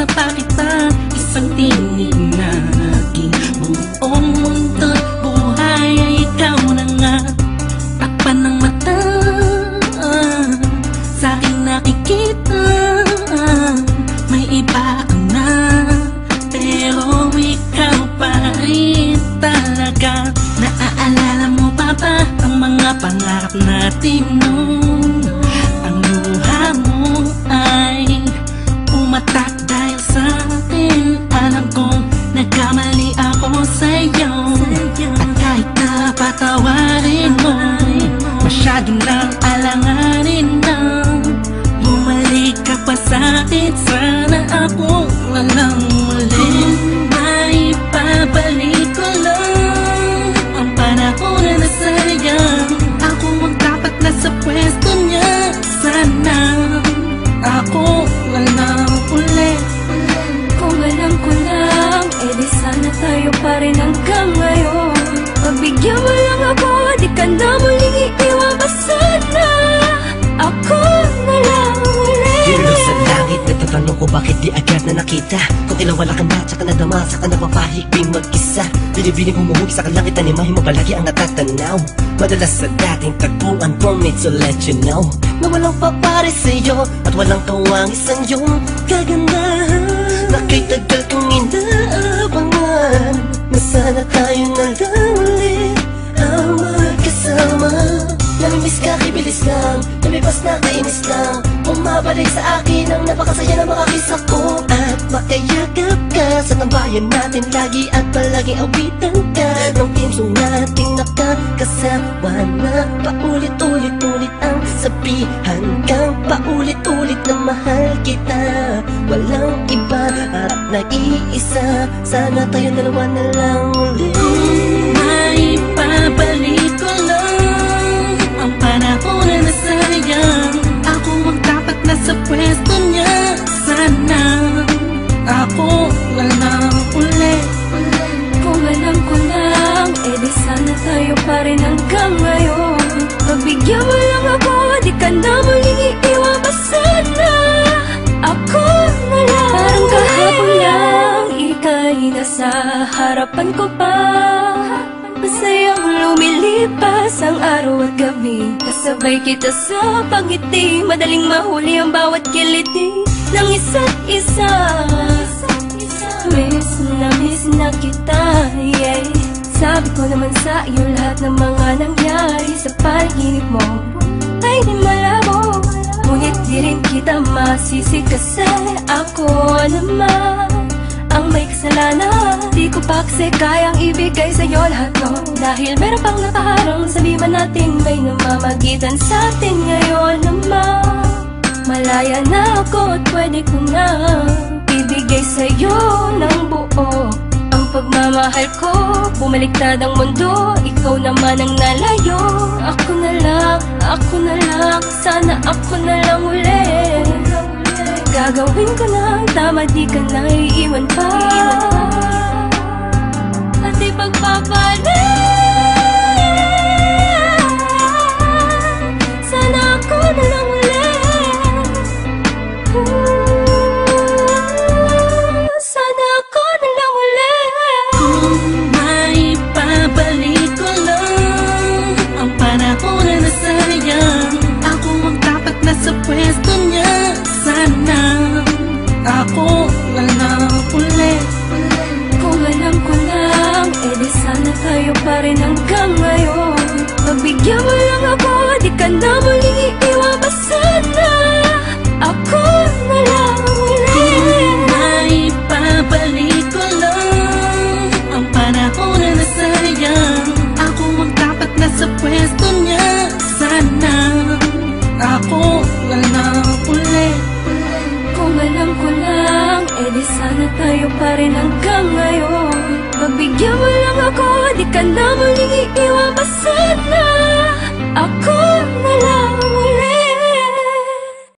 sa pakita, isang tinig na aking buong mundo't buhay ay ikaw na nga. Takpan ng mata, sa'king nakikita, may iba ka na, pero ikaw pa rin talaga. Naaalala mo pa ba ang mga pangarap natin noon? Ang luha mo ay umatak dahil sa atin. Alam kong nagkamali ako sa'yo, at kahit na patawarin mo, masyado nang alanganin na. Bumalik ka pa sa'kin, sana ako walang muli. Maipabalik ko lang ang panahon na nasayang. Ako ang dapat nasa pwesto niya, sana ako walang uli. Kung alam ko lang, edi sana tayo pa rin hanggang ngayon. Pagbigyan mo lang ako, di ka na muling iiwan pa sana. Ako na lang uli. Hilo sa langit, nagtatanong ko bakit di agad na nakita. Kung kailan wala ka na, tsaka nadama, saka napapahigping mag-isa. Binibining humuhugi sa kalangit, animahin mo palagi ang natatanaw. Madalas sa dating tagpuan, for me to let you know na walang papare sa'yo at walang kawang isang iyong kagandahan. Nakitagal kong inaabangan na sana tayo na lang ulit ang magkasama. Namimiss ka, kibilis lang, lumipas na kainis lang. Bumabalik sa akin ang napakasaya na makakisa ko. At makayakap ka sa tambayan natin lagi, at palaging awitan ka ng teamsong nating nakakasama na paulit-ulit-ulit ang sabihan kang paulit-ulit na mahal kita. Walang iba at nag-iisa, sana tayo dalawa na lang ulit. Maipabalik ko lang ang panahon na nasayang. Ako ang dapat nasa pwesto niya, sana ako walang uli. Kung alam ko lang, edi sana tayo pa rin hanggang ngayon. Pagbigyan mo lang ako, di ka na muling iiwan pa sana. Ako na lang. Parang kahapon lang, ika'y nasa harapan ko pa. Masayang lumilipas ang araw at gabi, kasabay kita sa pangiti, madaling mahuli ang bawat kiliti ng isa't isa. Miss na kita, yeah. Sabi ko naman sa iyo lahat ng mga nangyari sa panaginip mo ay di malabo, ngunit di rin kita masisi kasi ako naman ang may kasalanan. Di ko pa kasi kayang ibigay sa'yo lahat mo, dahil meron pang nakaharang. Sabi man natin may namamagitan sa atin ngayon naman. Malaya na ako at pwede ko na ibigay sa'yo ng buo ang pagmamahal ko. Bumaliktad ang mundo, ikaw naman ang nalayo. Ako na lang, sana ako na lang ulit. Gagawin ko na tama, di ka na iiwan pa. At ipagpapalit, sana ako na lang ulit. Sana ako na lang ulit. Kung maipabalik ko lang ang panahon na nasayang. Ako ang dapat nasa pwesto niya, sana ako walang uli. Kung alam ko lang, edi sana tayo pa rin hanggang ngayon. Pagbigyan mo lang ako, di ka na muling iiwan pa sana. Ako na lang ulit. Maipabalik ko lang ang panahon na nasayang. Ako ang dapat nasa pwesto niya, sana ako walang uli. Kung alam ko lang, edi sana tayo pa rin hanggang ngayon. Pagbigyan mo lang ako, di ka na muling iiwan pa sana.